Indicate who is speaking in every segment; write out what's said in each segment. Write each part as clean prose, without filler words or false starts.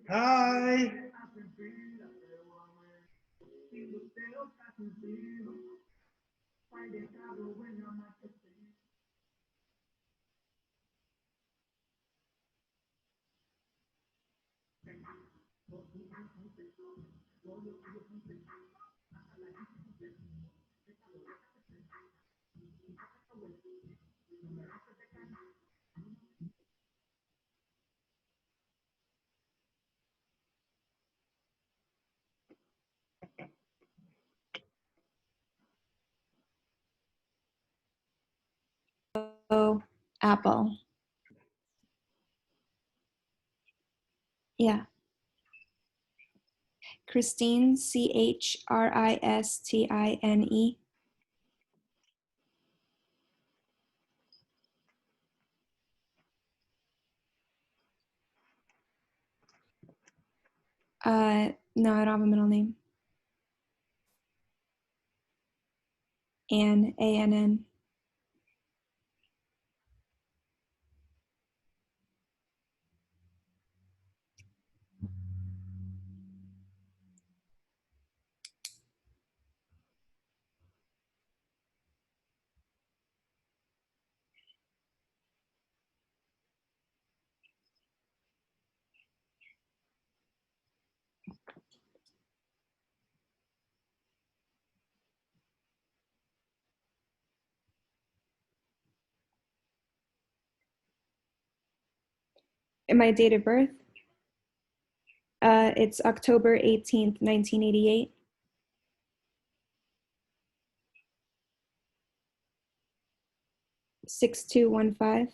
Speaker 1: Hi.
Speaker 2: Oh, Apple. Yeah. Christine, Christine. No, I don't have a middle name. Ann, A-N-N. And my date of birth? It's October 18th, 1988. Six two one five.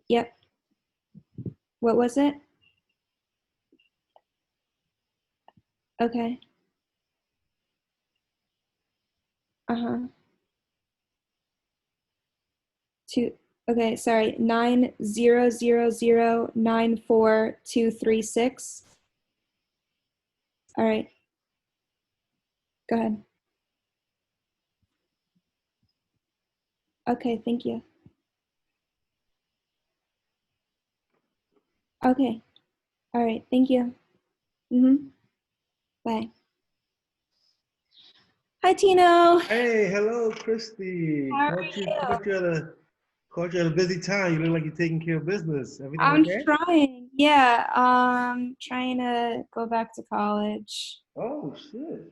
Speaker 2: Yep. What was it? Okay. Uh-huh. Two. Okay, sorry. 900094236. All right. Go ahead. Okay, thank you. Okay. All right, thank you. Bye. Hi, Tino.
Speaker 1: Hey, hello, Christy.
Speaker 2: How are
Speaker 1: Caught you,
Speaker 2: you?
Speaker 1: caught you at a busy time. You look like you're taking care of business. Everything
Speaker 2: I'm
Speaker 1: okay?
Speaker 2: trying. Yeah, trying to go back to college.
Speaker 1: Oh shit!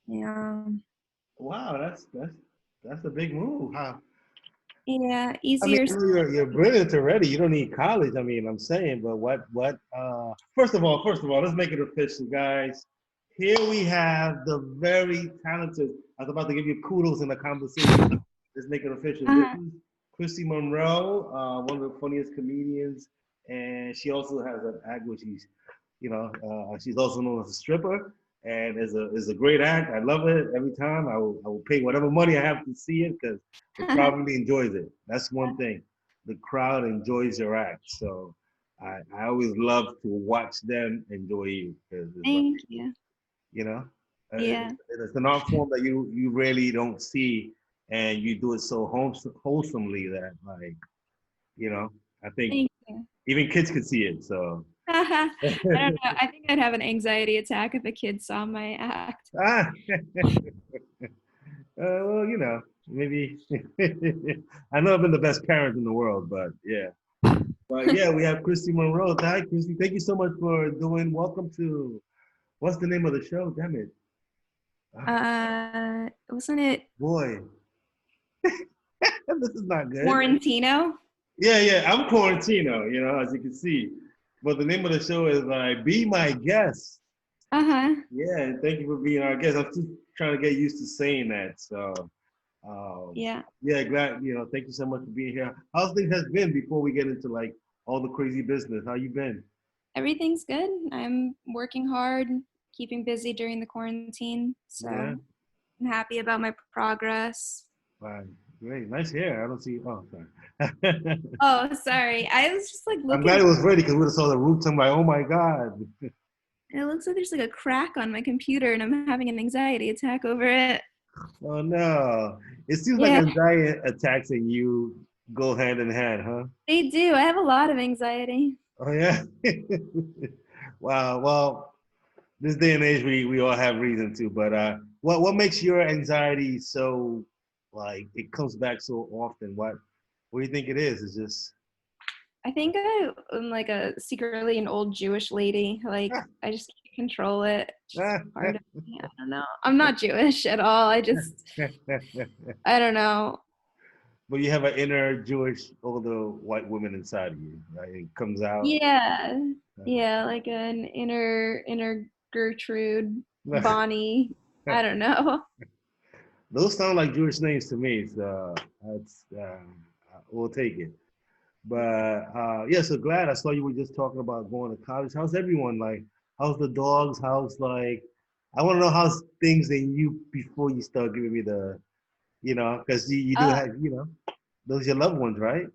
Speaker 2: Yeah.
Speaker 1: Wow, that's a big move. Huh?
Speaker 2: Yeah,
Speaker 1: I mean,
Speaker 2: easier.
Speaker 1: you're brilliant already. You don't need college. I mean, I'm saying, but what? First of all, let's make it official, guys. Here we have the very talented. I was about to give you kudos in the conversation. Let's make it official. This
Speaker 2: Uh-huh.
Speaker 1: is Christy Monroe, one of the funniest comedians, and she also has an act where she's also known as a stripper, and is a great act. I love it every time. I will pay whatever money I have to see it because the crowd really enjoys it. That's one thing. The crowd enjoys your act, so I always love to watch them enjoy you because it's like
Speaker 2: Thank you.
Speaker 1: you know
Speaker 2: Yeah.
Speaker 1: it's an art form that you really don't see, and you do it so wholesomely that I think
Speaker 2: Thank you.
Speaker 1: even kids could see it. So.
Speaker 2: I don't know. I think I'd have an anxiety attack if a kid saw my act.
Speaker 1: Ah, well, maybe I know I've been the best parent in the world, but yeah. But yeah, we have Christy Monroe. Hi, Christy. Thank you so much for doing. Welcome to what's the name of the show? Damn it. Ah,
Speaker 2: Wasn't it
Speaker 1: boy, this is not good.
Speaker 2: Quarantino?
Speaker 1: Yeah, yeah. I'm Quarantino, as you can see. But the name of the show is like Be My Guest.
Speaker 2: Uh-huh.
Speaker 1: Yeah, and thank you for being our guest. I'm just trying to get used to saying that. So Um,
Speaker 2: Yeah.
Speaker 1: yeah, glad, thank you so much for being here. How's things has been before we get into like all the crazy business? How you been?
Speaker 2: Everything's good. I'm working hard, keeping busy during the quarantine. So
Speaker 1: Yeah,
Speaker 2: I'm happy about my progress.
Speaker 1: fine. Great, nice hair. I don't see. Oh, sorry.
Speaker 2: Oh, sorry. I was just like
Speaker 1: I'm
Speaker 2: looking
Speaker 1: glad
Speaker 2: at
Speaker 1: it was ready because we would have saw the roots. I'm like, oh my god.
Speaker 2: it looks like there's like a crack on my computer and I'm having an anxiety attack over it.
Speaker 1: Oh no. It seems like
Speaker 2: Yeah,
Speaker 1: anxiety attacks and you go hand in hand, huh?
Speaker 2: they do. I have a lot of anxiety.
Speaker 1: Oh yeah. Wow. Well, this day and age, we all have reason to. But what makes your anxiety so like it comes back so often? What do you think it is? It's just
Speaker 2: I think I'm like a secretly an old Jewish lady. Like I just can't control it. It's just part of me. I don't know. I'm not Jewish at all. I don't know.
Speaker 1: but you have an inner Jewish older white woman inside of you, right? It comes out.
Speaker 2: Yeah. Yeah, like an inner Gertrude, Bonnie. I don't know.
Speaker 1: Those sound like Jewish names to me, so that's we'll take it. But yeah, so glad I saw you were just talking about going to college. How's everyone like? How's the dogs? How's like? I want to know how's things in you before you start giving me the, because you do
Speaker 2: Uh,
Speaker 1: have, those your loved ones, right?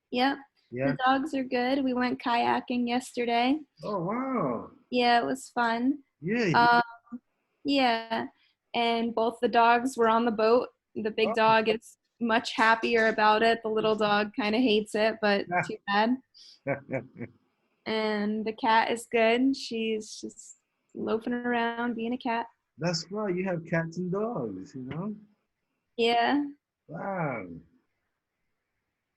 Speaker 2: yeah.
Speaker 1: Yeah.
Speaker 2: The dogs are good. We went kayaking yesterday.
Speaker 1: Oh wow.
Speaker 2: Yeah, it was fun.
Speaker 1: Yeah.
Speaker 2: Um, yeah. And both the dogs were on the boat. The big
Speaker 1: Oh.
Speaker 2: dog is much happier about it. The little dog kind of hates it, but too bad. And the cat is good. She's just loafing around being a cat.
Speaker 1: That's right. You have cats and dogs, you know?
Speaker 2: Yeah.
Speaker 1: Wow.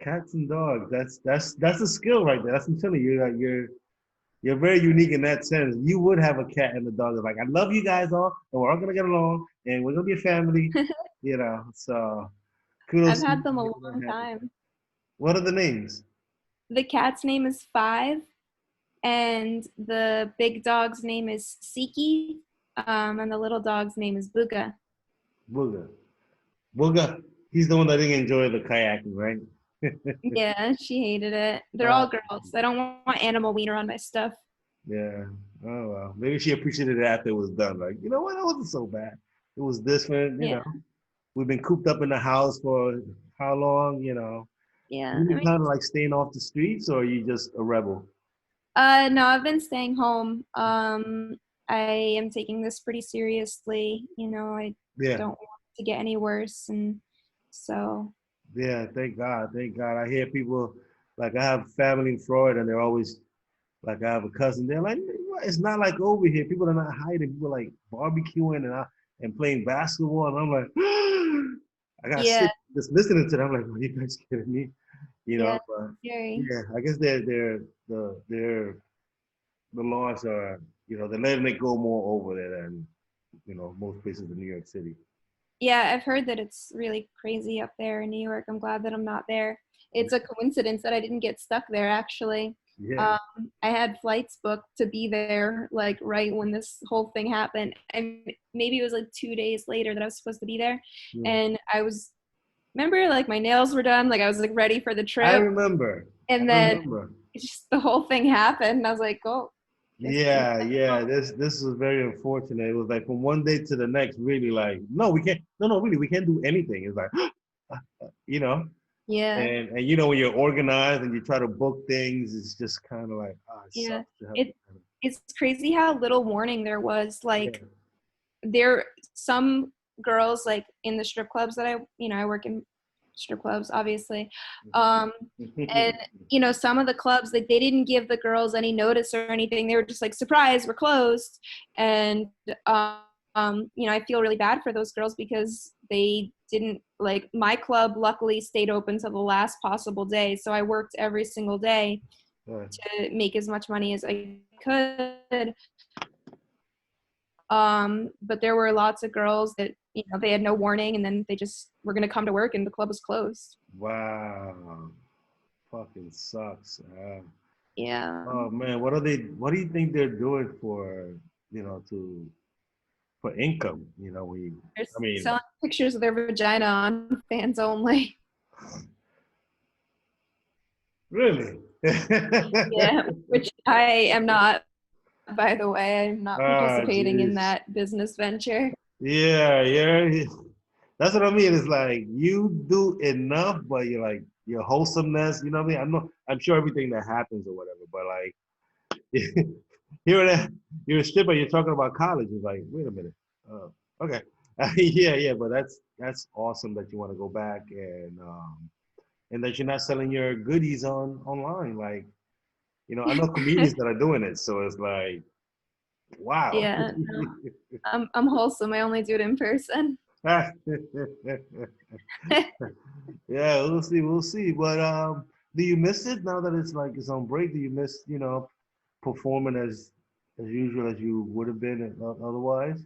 Speaker 1: Cats and dogs. That's a skill right there. That's I'm telling you. You're very unique in that sense. You would have a cat and a dog. Like I love you guys all, and we're all gonna get along, and we're gonna be a family. So
Speaker 2: I've
Speaker 1: kudos to you
Speaker 2: had them
Speaker 1: for
Speaker 2: a
Speaker 1: making
Speaker 2: long
Speaker 1: that happen.
Speaker 2: time.
Speaker 1: What are the names?
Speaker 2: The cat's name is Five, and the big dog's name is Siki, and the little dog's name is Buga.
Speaker 1: Booga. Booga. He's the one that didn't enjoy the kayaking, right?
Speaker 2: Yeah, she hated it. They're
Speaker 1: Uh,
Speaker 2: all girls. I don't want animal wiener on my stuff.
Speaker 1: yeah. Oh well. Maybe she appreciated it after it was done. Like, you know what? That wasn't so bad. It was different,
Speaker 2: Yeah,
Speaker 1: We've been cooped up in the house for how long,
Speaker 2: yeah.
Speaker 1: You
Speaker 2: I
Speaker 1: been
Speaker 2: mean,
Speaker 1: kind of like staying off the streets or are you just a rebel?
Speaker 2: no, I've been staying home. I am taking this pretty seriously. I
Speaker 1: Yeah.
Speaker 2: don't want it to get any worse, and so
Speaker 1: Yeah, thank God. Thank God. I hear people like I have family in Florida and they're always like I have a cousin. They're like, it's not like over here. People are not hiding. People are like barbecuing and playing basketball. And I'm like, I got
Speaker 2: yeah,
Speaker 1: sick just listening to them. I'm like, are you guys kidding me?
Speaker 2: yeah,
Speaker 1: But
Speaker 2: scary.
Speaker 1: yeah, I guess the laws are, they're letting it go more over there than, most places in New York City.
Speaker 2: Yeah, I've heard that it's really crazy up there in New York. I'm glad that I'm not there. It's a coincidence that I didn't get stuck there, actually.
Speaker 1: Yeah.
Speaker 2: Um, I had flights booked to be there, like right when this whole thing happened. And maybe it was like 2 days later that I was supposed to be there.
Speaker 1: Yeah.
Speaker 2: And remember, like my nails were done, like I was like ready for the
Speaker 1: I
Speaker 2: trip.
Speaker 1: remember.
Speaker 2: And
Speaker 1: I
Speaker 2: then
Speaker 1: remember.
Speaker 2: it's just the whole thing happened. And I was like, oh, guess I guess
Speaker 1: Yeah, yeah. This was very unfortunate. It was like from one day to the next, really like, no, we can't. No, no, really, we can't do anything. It's like, you know,
Speaker 2: yeah.
Speaker 1: and when you're organized and you try to book things, it's just kind of like, it
Speaker 2: Yeah.
Speaker 1: sucks to have to
Speaker 2: It it's crazy how little warning there was.
Speaker 1: yeah.
Speaker 2: Like there some girls like in the strip clubs that I work in strip clubs, obviously. And some of the clubs, like they didn't give the girls any notice or anything. They were just like, surprise, we're closed. And I feel really bad for those girls because they didn't, like, my club luckily stayed open till the last possible day. So I worked every single day
Speaker 1: Right.
Speaker 2: to make as much money as I could. But there were lots of girls that, they had no warning and then they just were going to come to work and the club was closed.
Speaker 1: Wow, fucking sucks.
Speaker 2: Yeah.
Speaker 1: Oh man, what do you think they're doing for, to for income?
Speaker 2: They're
Speaker 1: I mean,
Speaker 2: selling pictures of their vagina on Fans Only.
Speaker 1: really?
Speaker 2: Yeah, which I am not, by the way. I'm not
Speaker 1: Ah,
Speaker 2: participating in
Speaker 1: jeez.
Speaker 2: that business venture.
Speaker 1: Yeah, yeah. That's what I mean. It's like you do enough, but you're like your wholesomeness. You know what I mean? I'm sure everything that happens or whatever, but like here and there, you're a stripper. You're talking about college. It's like, wait a minute. Okay, yeah, yeah. But that's awesome that you want to go back and that you're not selling your goodies online. Like, I know comedians that are doing it, so it's like, wow.
Speaker 2: Yeah, no, I'm wholesome. I only do it in person.
Speaker 1: Yeah, we'll see, we'll see. But do you miss it now that it's like it's on break? Do you miss, performing as usual as you would have been otherwise?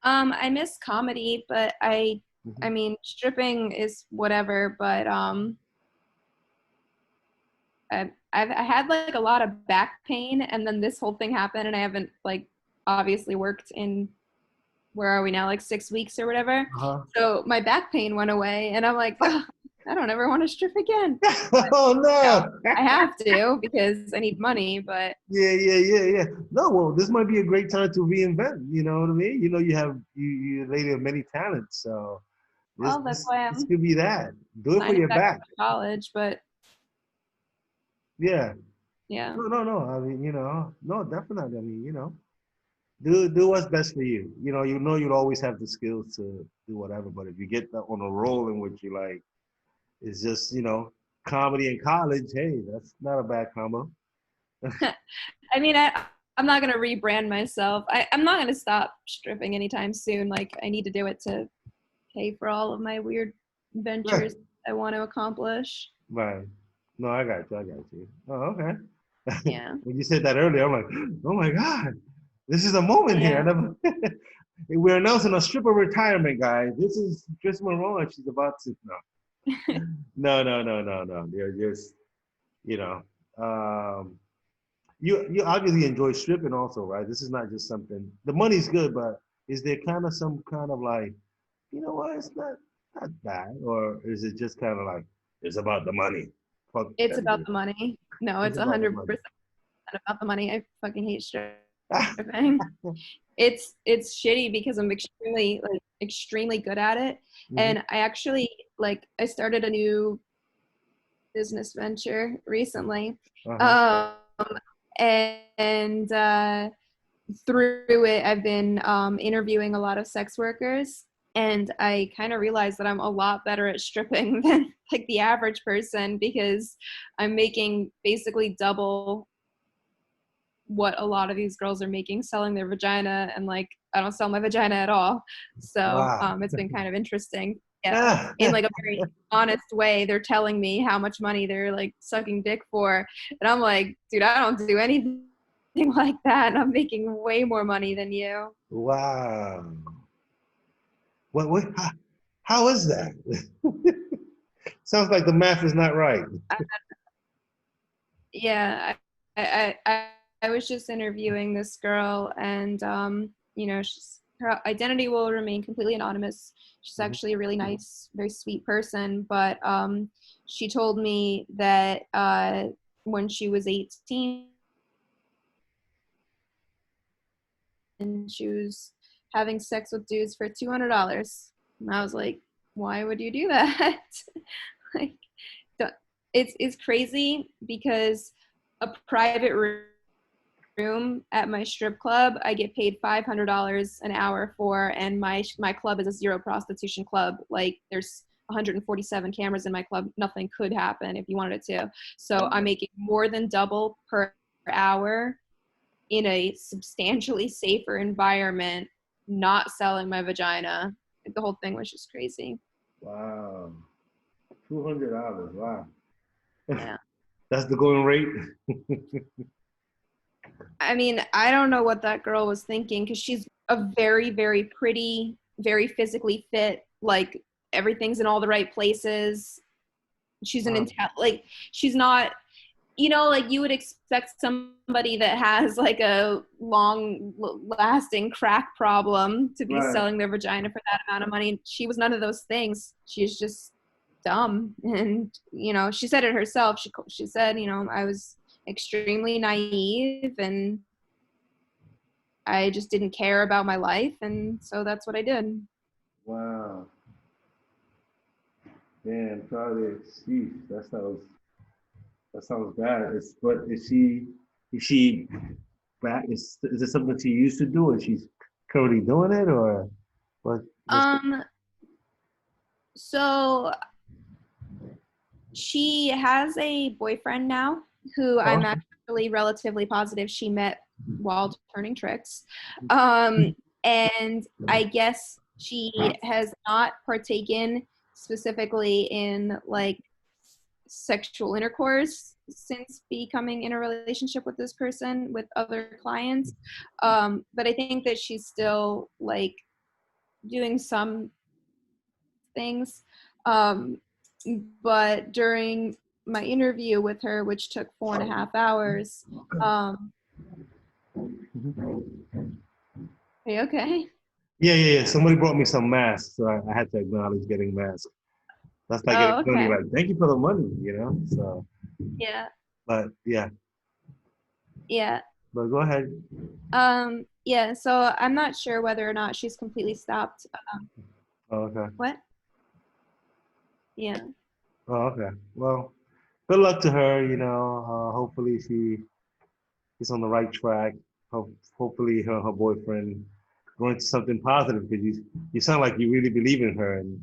Speaker 2: I miss comedy, but I
Speaker 1: Hmm.
Speaker 2: mean, stripping is whatever, but I had like a lot of back pain, and then this whole thing happened, and I haven't like obviously worked in, where are we now, like 6 weeks or whatever.
Speaker 1: Uh-huh.
Speaker 2: So my back pain went away, and I'm like, "Ugh, I don't ever want to strip again.
Speaker 1: Oh
Speaker 2: You know,
Speaker 1: no.
Speaker 2: I have to because I need money, but
Speaker 1: Yeah, yeah, yeah, yeah. No, well, this might be a great time to reinvent. You know what I mean? You have you lady of many talents, so this
Speaker 2: well, that's
Speaker 1: this
Speaker 2: why
Speaker 1: this
Speaker 2: I'm
Speaker 1: could be that. Do it for
Speaker 2: signing
Speaker 1: your
Speaker 2: back up
Speaker 1: back.
Speaker 2: to college. But
Speaker 1: Yeah.
Speaker 2: yeah,
Speaker 1: No, no, no. I mean, no, definitely. I mean, do what's best for you. You'll always have the skills to do whatever. But if you get on a roll in which you like, it's just comedy in college. Hey, that's not a bad combo.
Speaker 2: I mean, I'm not gonna rebrand myself. I'm not gonna stop stripping anytime soon. Like I need to do it to pay for all of my weird
Speaker 1: Right.
Speaker 2: ventures I want to accomplish.
Speaker 1: Right. No, I got you. I got you. Oh, okay.
Speaker 2: Yeah,
Speaker 1: When you said that earlier, I'm like, oh my God, this is a moment here. I
Speaker 2: yeah.
Speaker 1: never, we're announcing a stripper retirement, guys. This is Chris Monroe, and she's about to. No, no, no, no, no, no. They're just, you know, um, you obviously enjoy stripping also, right? This is not just something. The money's good, but is there kind of some kind of like, what? It's not bad, or is it just kind of like it's about the money? Fuck
Speaker 2: It's about
Speaker 1: everything.
Speaker 2: the money. No,
Speaker 1: It's
Speaker 2: it's
Speaker 1: about the money.
Speaker 2: 100% about the money. I fucking hate stripping. It's shitty because I'm extremely good at it,
Speaker 1: Hmm.
Speaker 2: and I actually I started a new business venture recently,
Speaker 1: Uh-huh.
Speaker 2: um, and through it I've been interviewing a lot of sex workers, and I kind of realized that I'm a lot better at stripping than like the average person because I'm making basically double what a lot of these girls are making selling their vagina, and like I don't sell my vagina at all. So
Speaker 1: Wow.
Speaker 2: it's been kind of interesting. Yeah, in like a very honest way, they're telling me how much money they're like sucking dick for, and I'm like, dude, I don't do anything like that, and I'm making way more money than you.
Speaker 1: Wow. What, how is that? Sounds like the math is not right.
Speaker 2: Yeah, I was just interviewing this girl, and her identity will remain completely anonymous. She's
Speaker 1: Mhm.
Speaker 2: actually a really nice, very sweet person, but she told me that when she was 18 and she was having sex with dudes for $200, and I was like, why would you do that? Like, it's crazy because a private room at my strip club I get paid $500 an hour for, and my club is a zero prostitution club. Like there's 147 cameras in my club. Nothing could happen if you wanted it to. So I'm
Speaker 1: Wow.
Speaker 2: making more than double per hour in a substantially safer environment, not selling my vagina. The whole thing was just crazy.
Speaker 1: Wow. $200. Wow.
Speaker 2: Yeah.
Speaker 1: That's the going rate.
Speaker 2: I mean, I don't know what that girl was thinking because she's a very, very pretty, very physically fit. Like everything's in all the right places. She's an
Speaker 1: Wow.
Speaker 2: like she's not, like you would expect somebody that has like a long lasting crack problem to be
Speaker 1: Right.
Speaker 2: selling their vagina for that amount of money. She was none of those things. She's just dumb, and she said it herself. She said, I was extremely naive, and I just didn't care about my life, and so that's what I did.
Speaker 1: Wow. Damn, Claudia, sheesh, that sounds bad. But is she back? Is it something she used to do and she's currently doing it, or what's
Speaker 2: Um, so she has a boyfriend now who I'm
Speaker 1: oh,
Speaker 2: actually relatively positive she met while turning tricks. Um, and I guess she has not partaken specifically in like sexual intercourse since becoming in a relationship with this person with other clients. But I think that she's still like doing some things. Um, but during my interview with her, which took 4.5 hours, are you okay?
Speaker 1: yeah. Somebody brought me some masks, so I had to acknowledge getting masks. That's like getting
Speaker 2: Oh,
Speaker 1: money.
Speaker 2: okay.
Speaker 1: Like, thank you for the money, So,
Speaker 2: Yeah,
Speaker 1: but yeah,
Speaker 2: yeah.
Speaker 1: but go ahead.
Speaker 2: Yeah, so I'm not sure whether or not she's completely stopped.
Speaker 1: Oh, okay.
Speaker 2: What? Yeah.
Speaker 1: Oh, okay. Well, good luck to her. Hopefully she's on the right track. Hopefully her and her boyfriend going to something positive because you sound like you really believe in her, and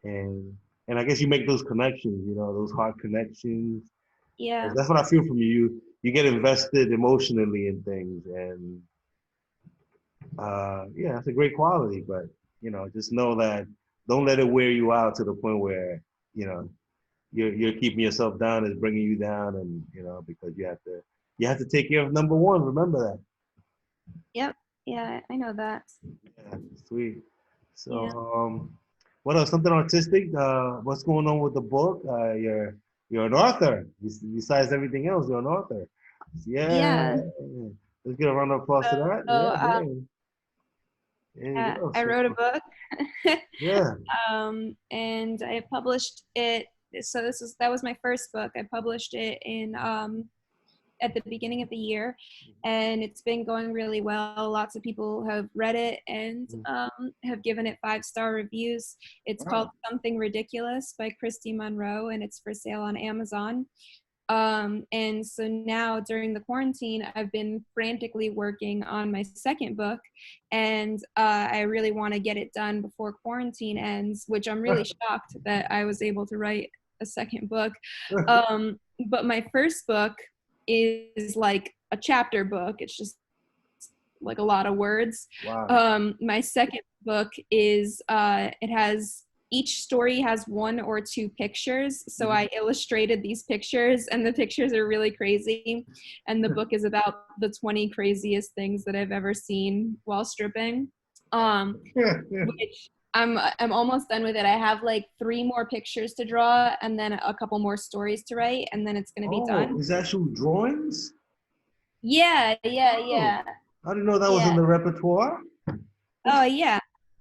Speaker 1: and and I guess you make those connections. Those heart connections.
Speaker 2: Yeah.
Speaker 1: That's what I feel from you. You get invested emotionally in things, and yeah, that's a great quality. But just know that don't let it wear you out to the point where you know you're keeping yourself down is bringing you down, and because you have to take care of number one. Remember that.
Speaker 2: Yep. Yeah, I know that.
Speaker 1: Yeah, sweet. So,
Speaker 2: Yeah.
Speaker 1: what else? Something artistic? What's going on with the book? You're an author. Besides everything else, you're an author. Yeah.
Speaker 2: Yeah.
Speaker 1: Let's get a round of applause to that.
Speaker 2: So
Speaker 1: Yeah, man. There you go.
Speaker 2: I
Speaker 1: So,
Speaker 2: wrote a book.
Speaker 1: yeah.
Speaker 2: And I published it. So that was my first book. I published it in at the beginning of the year, and it's been going really well. Lots of people have read it and have given it 5-star reviews. It's called
Speaker 1: Wow.
Speaker 2: Something Ridiculous by Christy Monroe, and it's for sale on Amazon. And so now during the quarantine, I've been frantically working on my second book, and I really want to get it done before quarantine ends, which I'm really shocked that I was able to write a second book. But my first book is like a chapter book. It's just like a lot of words.
Speaker 1: Wow.
Speaker 2: My second book is it has each story has 1 or 2 pictures. So I illustrated these pictures, and the pictures are really crazy. And the book is about the 20 craziest things that I've ever seen while stripping. Which I'm almost done with it. I have like 3 more pictures to draw, and then a couple more stories to write, and then it's gonna be
Speaker 1: Oh,
Speaker 2: done.
Speaker 1: is actual drawings?
Speaker 2: Yeah, yeah,
Speaker 1: Oh,
Speaker 2: yeah,
Speaker 1: I didn't know that was in
Speaker 2: yeah.
Speaker 1: the repertoire.
Speaker 2: Oh yeah.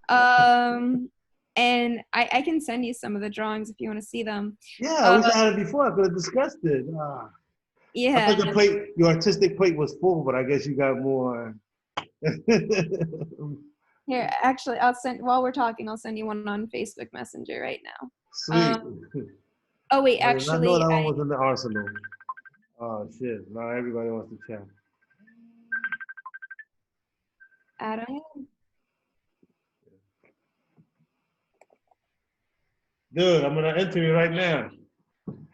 Speaker 2: Um, and I can send you some of the drawings if you want to see them.
Speaker 1: Yeah, I
Speaker 2: Uh,
Speaker 1: wish I had it before. I could have discussed it. I thought
Speaker 2: yeah.
Speaker 1: your artistic plate was full, but I guess you got more.
Speaker 2: Here, actually, I'll send while we're talking. I'll send you one on Facebook Messenger right now.
Speaker 1: Sweet.
Speaker 2: Oh wait,
Speaker 1: I did not know
Speaker 2: actually,
Speaker 1: that one was in the arsenal. Oh shit! Now everybody wants to chat.
Speaker 2: I don't know.
Speaker 1: Dude, I'm gonna interview right now.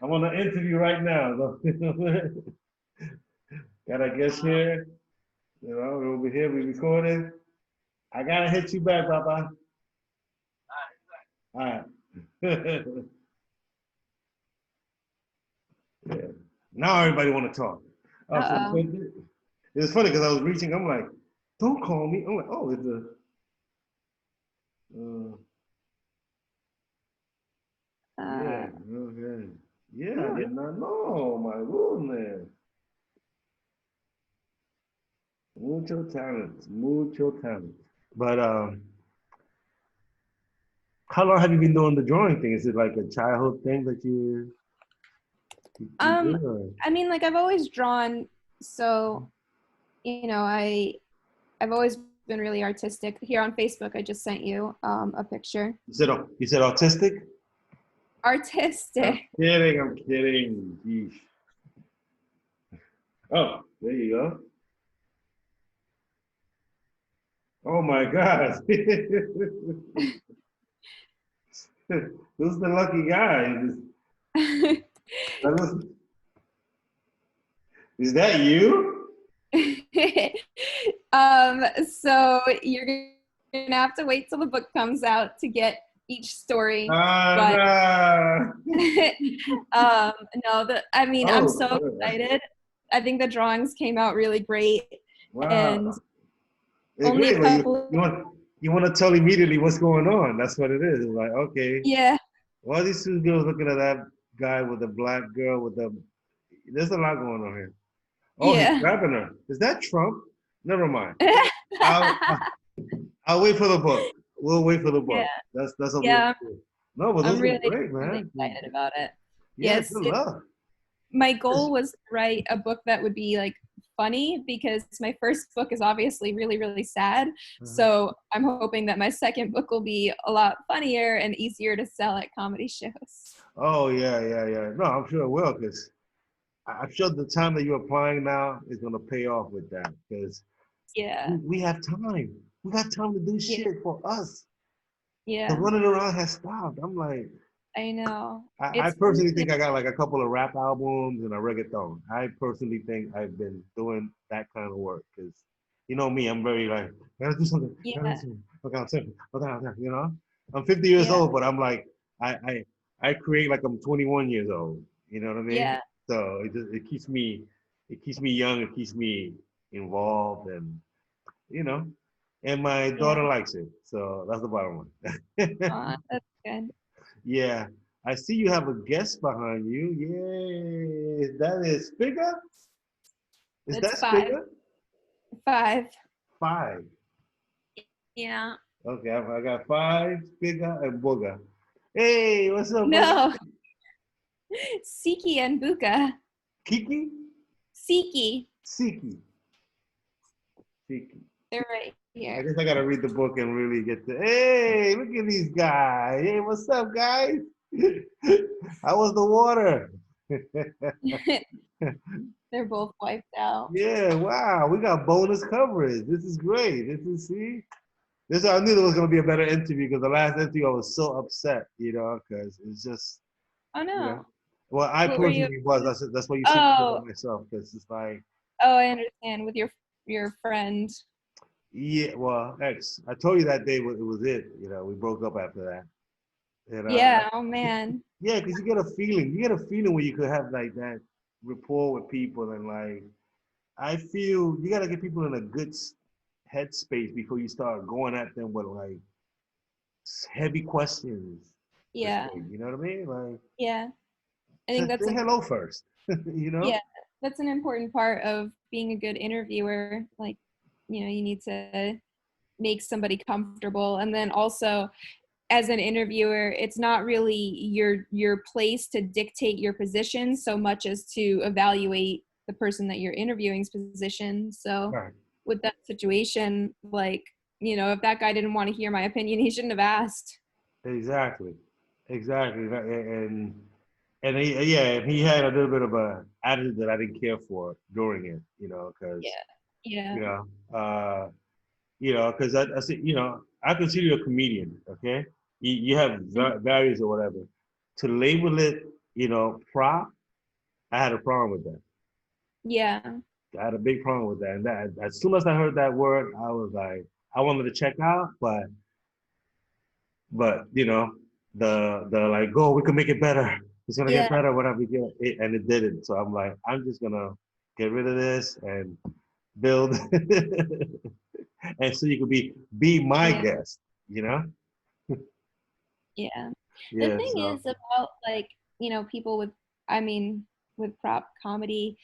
Speaker 1: I'm on an interview right now. Got a guest here. We're over here. We recording. I gotta hit you back, Papa. All right. Yeah. Now everybody want to talk.
Speaker 2: Uh-oh.
Speaker 1: It's funny because I was reaching. I'm like, don't call me. I'm like, oh, it's a.
Speaker 2: Uh,
Speaker 1: Yeah. Okay. Yeah, I
Speaker 2: ooh.
Speaker 1: did not know. My goodness. Mucho talent. Mucho talent. But how long have you been doing the drawing thing? Is it like a childhood thing that you
Speaker 2: Um,
Speaker 1: did? Or?
Speaker 2: I I've always drawn, so I've always been really artistic. Here on Facebook, I just sent you a picture.
Speaker 1: You said autistic?
Speaker 2: Artistic.
Speaker 1: I'm kidding. Yeesh. Oh, there you go. Oh my God. Who's the lucky guy? Is that you?
Speaker 2: So you're gonna have to wait till the book comes out to get each story. But no, I'm so excited. I think the drawings came out really great.
Speaker 1: Wow.
Speaker 2: And
Speaker 1: it's
Speaker 2: only
Speaker 1: great.
Speaker 2: a couple.
Speaker 1: You want to tell immediately what's going on. That's what it is. It's like, okay.
Speaker 2: Yeah.
Speaker 1: Why are these two girls looking at that guy with the black girl with the? There's a lot going on here. Oh,
Speaker 2: yeah.
Speaker 1: He's grabbing her. Is that Trump? Never mind. I'll wait for the book. We'll wait for the book.
Speaker 2: Yeah.
Speaker 1: That's a
Speaker 2: yeah.
Speaker 1: No, but those
Speaker 2: I'm really,
Speaker 1: are great, man.
Speaker 2: really excited about it.
Speaker 1: Yeah, good luck.
Speaker 2: My goal was to write a book that would be like funny, because my first book is obviously really, really sad. So I'm hoping that my second book will be a lot funnier and easier to sell at comedy shows.
Speaker 1: Oh yeah. No, I'm sure it will, because I'm sure the time that you're applying now is gonna pay off with that, because we have time. We got time to do shit for us.
Speaker 2: Yeah.
Speaker 1: The running around has stopped. I'm like,
Speaker 2: I know.
Speaker 1: I personally think I got like a couple of rap albums and a reggaeton. I personally think I've been doing that kind of work, because you know me, I'm very like, gotta do something.
Speaker 2: Yeah.
Speaker 1: You know, I'm 50 years old, but I'm like, I create like I'm 21 years old. You know what I mean?
Speaker 2: Yeah.
Speaker 1: So it keeps me young. It keeps me involved, and you know, and my daughter likes it. So that's the bottom line.
Speaker 2: That's good.
Speaker 1: Yeah, I see you have a guest behind you. Yay! That is Spiga? Is that Spiga?
Speaker 2: 5.
Speaker 1: 5.
Speaker 2: Yeah.
Speaker 1: Okay, I got 5, Spiga, and Booga. Hey, what's up?
Speaker 2: No. Siki and Buka.
Speaker 1: Kiki?
Speaker 2: Siki.
Speaker 1: Siki.
Speaker 2: They're right here.
Speaker 1: I guess I gotta read the book and really get to. Hey, look at these guys. Hey, what's up, guys? How was the water?
Speaker 2: They're both wiped out.
Speaker 1: Yeah, wow. We got bonus coverage. This is great. I knew there was gonna be a better interview, because the last interview I was so upset, you know, because it's just.
Speaker 2: Oh no.
Speaker 1: You know, well, I personally was. That's why you see me myself, because it's like.
Speaker 2: Oh, I understand. With your friend.
Speaker 1: Yeah, well, I told you that day it was it. You know, we broke up after that. And,
Speaker 2: yeah. Oh man.
Speaker 1: Yeah, because you get a feeling. You get a feeling where you could have like that rapport with people, and like, I feel you gotta get people in a good headspace before you start going at them with like heavy questions.
Speaker 2: Yeah.
Speaker 1: You know what I mean? Like.
Speaker 2: Yeah. I think that's
Speaker 1: say hello first. You know.
Speaker 2: Yeah, that's an important part of being a good interviewer. Like, you know, you need to make somebody comfortable, and then also, as an interviewer, it's not really your place to dictate your position so much as to evaluate the person that you're interviewing's position. So with that situation, like, you know, if that guy didn't want to hear my opinion, he shouldn't have asked.
Speaker 1: Exactly. And he had a little bit of a attitude that I didn't care for during it, you know, because because I said, you know, I consider you a comedian, okay? You have values or whatever. To label it, you know, prop, I had a problem with that.
Speaker 2: Yeah.
Speaker 1: I had a big problem with that. And that as soon as I heard that word, I was like, I wanted to check out, but you know, the like, go, we can make it better. It's gonna get better, whatever we get it, and it didn't. So I'm like, I'm just gonna get rid of this and build, and so you could be my guest, you know.
Speaker 2: Yeah. The thing is about, like, you know, people with prop comedy,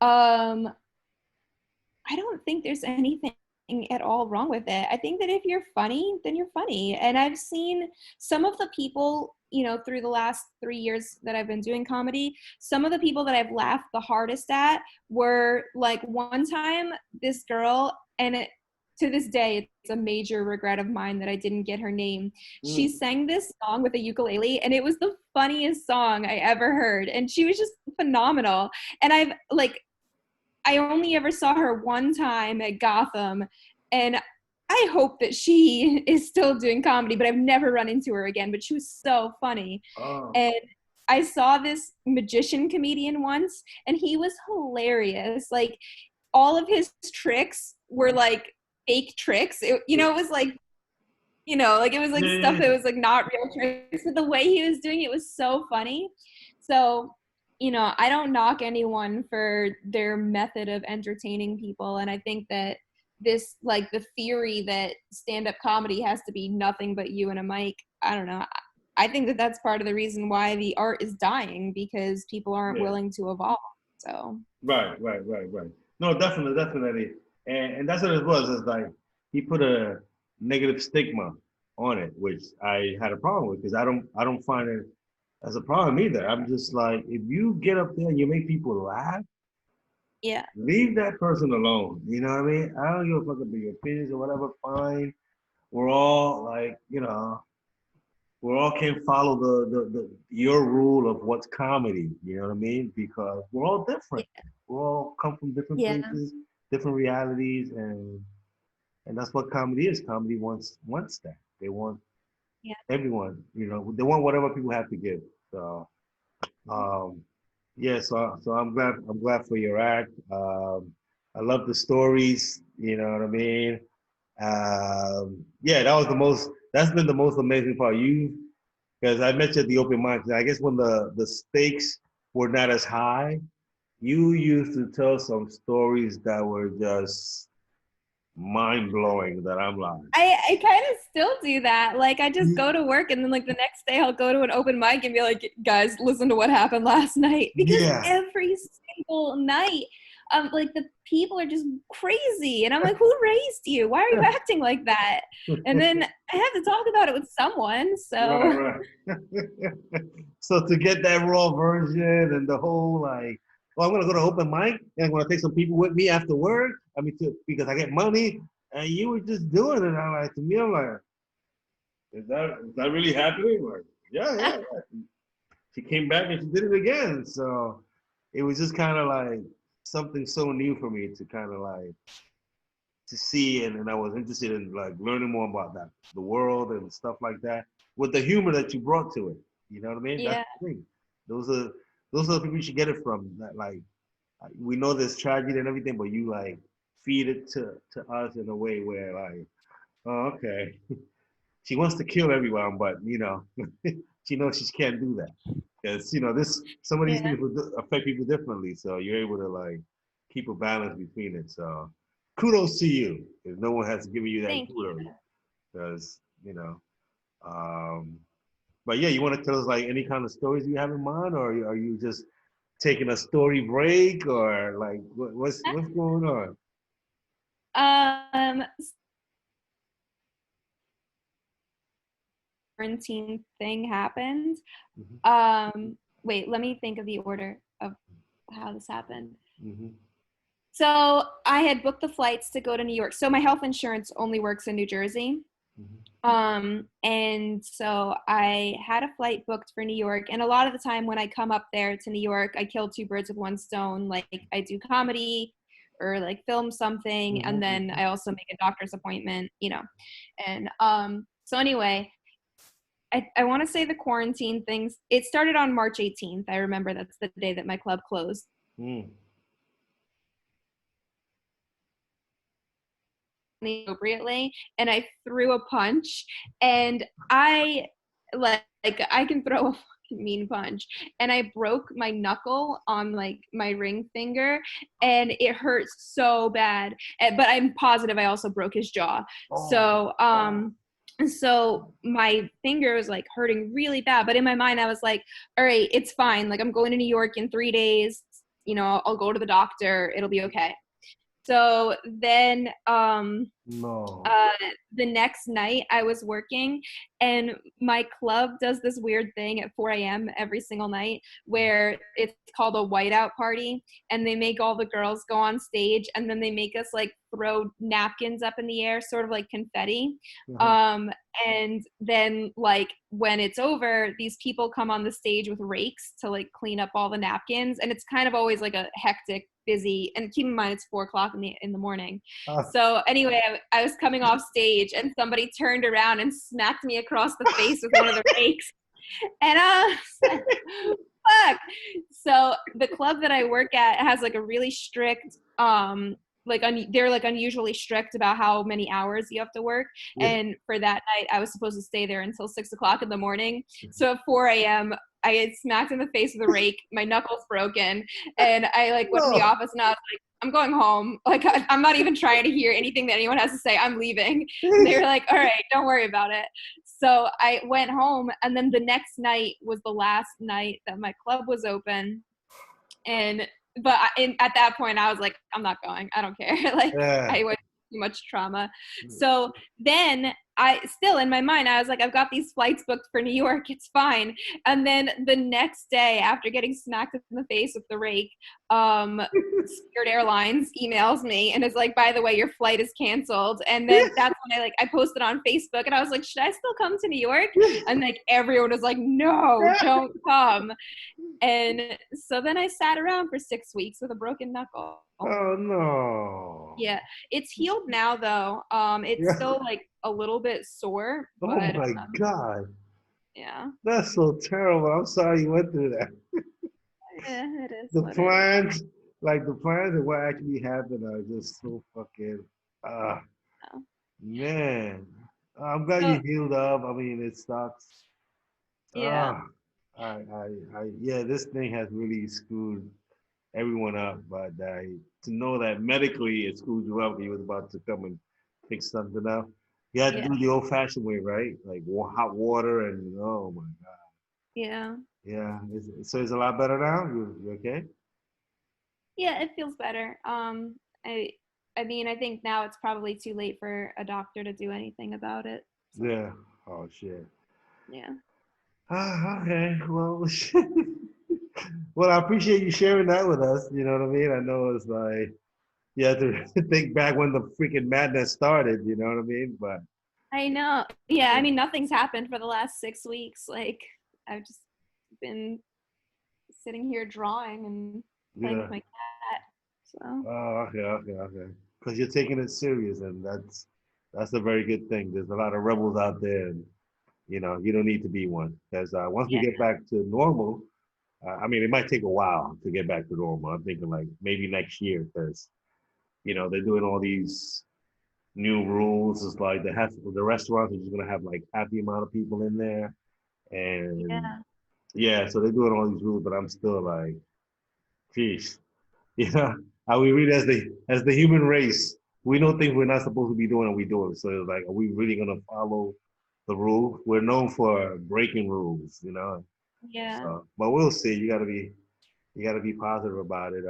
Speaker 2: I don't think there's anything at all wrong with it. I think that if you're funny, then you're funny. And I've seen some of the people, you know, through the last 3 years that I've been doing comedy, some of the people that I've laughed the hardest at were like, one time this girl, and to this day, it's a major regret of mine that I didn't get her name. She sang this song with a ukulele, and it was the funniest song I ever heard. And she was just phenomenal. And I only ever saw her one time at Gotham, and I hope that she is still doing comedy, but I've never run into her again. But she was so funny.
Speaker 1: Oh.
Speaker 2: And I saw this magician comedian once, and he was hilarious. Like, all of his tricks were like fake tricks. It was like, it was like stuff that was like not real tricks. But the way he was doing it was so funny. So, I don't knock anyone for their method of entertaining people. And I think that this, like, the theory that stand-up comedy has to be nothing but you and a mic, I don't know. I think that that's part of the reason why the art is dying, because people aren't willing to evolve. So.
Speaker 1: Right. No, definitely. And that's what it was. It's like he put a negative stigma on it, which I had a problem with, because I don't find it as a problem either. I'm just like, if you get up there and you make people laugh, leave that person alone. You know what I mean? I don't give a fuck about your opinions or whatever. Fine. We're all like, we all can't follow the your rule of what's comedy. You know what I mean? Because we're all different. We all come from different places, different realities, and that's what comedy is. Comedy wants that. They want everyone. They want whatever people have to give. So, so I'm glad for your act. I love the stories. You know what I mean? That's been the most amazing part. Because I mentioned the open mic. I guess when the stakes were not as high, you used to tell some stories that were just mind blowing. That I'm like,
Speaker 2: I kind of still do that. Like, I just go to work, and then like the next day I'll go to an open mic and be like, guys, listen to what happened last night. Because every single night, like, the people are just crazy, and I'm like, who raised you? Why are you acting like that? And then I have to talk about it with someone. So
Speaker 1: So to get that raw version and the whole like, well, I'm gonna go to open mic and I'm gonna take some people with me after work. I mean, because I get money, and you were just doing it. I'm like, to me, I'm like, is that really happening? Like, yeah. She came back and she did it again. So it was just kind of like something so new for me to kind of like to see, and I was interested in like learning more about the world and stuff like that, with the humor that you brought to it. You know what I mean?
Speaker 2: Yeah.
Speaker 1: That's the thing. Those are the people you should get it from. That, like, we know there's tragedy and everything, but you like feed it to us in a way where like, oh, okay, she wants to kill everyone, but she knows she can't do that, because some of these things will affect people differently. So you're able to like keep a balance between it. So kudos to you, because no one has given you that kudos. Because but yeah, you want to tell us like any kind of stories you have in mind, or are you just taking a story break, or like what's going on?
Speaker 2: Quarantine thing happened. Wait, let me think of the order of how this happened. So I had booked the flights to go to New York. So my health insurance only works in New Jersey. And so I had a flight booked for New York. And a lot of the time when I come up there to New York, I kill two birds with one stone. Like, I do comedy or like film something. And then I also make a doctor's appointment, And so anyway, I want to say the quarantine things, it started on March 18th. I remember that's the day that my club closed. Appropriately, and I threw a punch, and I can throw a fucking mean punch, and I broke my knuckle on like my ring finger, and it hurt so bad. But I'm positive I also broke his jaw. So my finger was like hurting really bad, but in my mind I was like, all right, it's fine. Like, I'm going to New York in 3 days. I'll go to the doctor. It'll be okay. So then
Speaker 1: No.
Speaker 2: the next night I was working, and my club does this weird thing at 4 a.m. every single night where it's called a whiteout party, and they make all the girls go on stage, and then they make us like throw napkins up in the air, sort of like confetti. And then like when it's over, these people come on the stage with rakes to like clean up all the napkins, and it's kind of always like a hectic, busy, and keep in mind it's 4 o'clock in the morning. So anyway, I was coming off stage, and somebody turned around and smacked me across the face with one of the rakes, and fuck. So the club that I work at has like a really strict they're like unusually strict about how many hours you have to work.
Speaker 1: Yeah.
Speaker 2: And for that night, I was supposed to stay there until 6 o'clock in the morning. So at 4 a.m., I get smacked in the face with a rake. My knuckles broken, and I like went to the office, and I was like, "I'm going home. Like, I'm not even trying to hear anything that anyone has to say. I'm leaving." And they were like, "All right, don't worry about it." So I went home, and then the next night was the last night that my club was open, and at that point, I was like, I'm not going. I don't care. Like, I went through too much trauma. So then I still, in my mind, I was like, I've got these flights booked for New York. It's fine. And then the next day, after getting smacked in the face with the rake, Spirit Airlines emails me and is like, by the way, your flight is canceled. And then that's when I posted on Facebook, and I was like, should I still come to New York? And like everyone was like, no, don't come. And so then I sat around for 6 weeks with a broken knuckle.
Speaker 1: Oh no.
Speaker 2: Yeah, it's healed now though. It's still like a little bit sore.
Speaker 1: Oh
Speaker 2: But,
Speaker 1: my God.
Speaker 2: Yeah.
Speaker 1: That's so terrible. I'm sorry you went through that.
Speaker 2: Yeah, it is.
Speaker 1: The plans and what actually happened are just so fucking man. I'm glad you healed up. I mean, it sucks.
Speaker 2: Yeah.
Speaker 1: Yeah, this thing has really screwed everyone up, but to know that medically it screwed you up, he was about to come and fix something up. You had to do the old-fashioned way, right? Like hot water and oh my God.
Speaker 2: Yeah.
Speaker 1: Yeah. So it's a lot better now. You okay?
Speaker 2: Yeah, it feels better. I mean, I think now it's probably too late for a doctor to do anything about it.
Speaker 1: So. Yeah. Oh shit.
Speaker 2: Yeah.
Speaker 1: Okay. Well, well, I appreciate you sharing that with us. You know what I mean? I know it's like you have to think back when the freaking madness started. You know what I mean? But
Speaker 2: I know. Yeah. I mean, nothing's happened for the last 6 weeks. Like, I've just been sitting here drawing and playing with my cat. So.
Speaker 1: Oh, okay. Because you're taking it serious, and that's a very good thing. There's a lot of rebels out there, and you know you don't need to be one. Because once we get back to normal, I mean, it might take a while to get back to normal. I'm thinking like maybe next year, because you know they're doing all these new rules. It's like the restaurants are just gonna have like half the amount of people in there, and so they're doing all these rules. But I'm still like, geez. Yeah, are we really as the human race? We know things we're not supposed to be doing, and we do it. So it's like, are we really gonna follow the rule? We're known for breaking rules, you know.
Speaker 2: Yeah.
Speaker 1: So, but we'll see. You gotta be positive about it.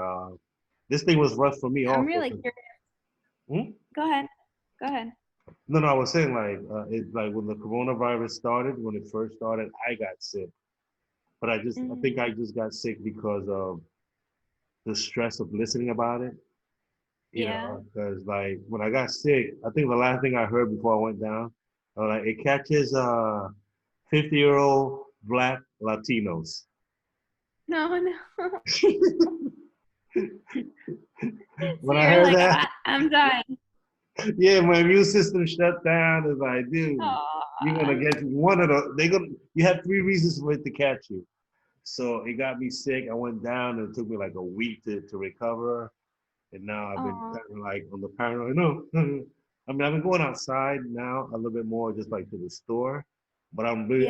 Speaker 1: This thing was rough for me.
Speaker 2: I'm
Speaker 1: also.
Speaker 2: really curious. Go ahead.
Speaker 1: No, I was saying like it's like when the coronavirus started, when it first started, I got sick, but I think I just got sick because of the stress of listening about it. You know, because like when I got sick, I think the last thing I heard before I went down, like it catches 50-year-old Black Latinos.
Speaker 2: No.
Speaker 1: When I heard
Speaker 2: like,
Speaker 1: that,
Speaker 2: I'm dying.
Speaker 1: Yeah, my immune system shut down. It's like, dude, you're gonna get one of the. You have 3 reasons for it to catch you. So it got me sick. I went down, and it took me like a week to recover. And now I've been kind of like on the paranoid. No, I mean I've been going outside now a little bit more, just like to the store. But I really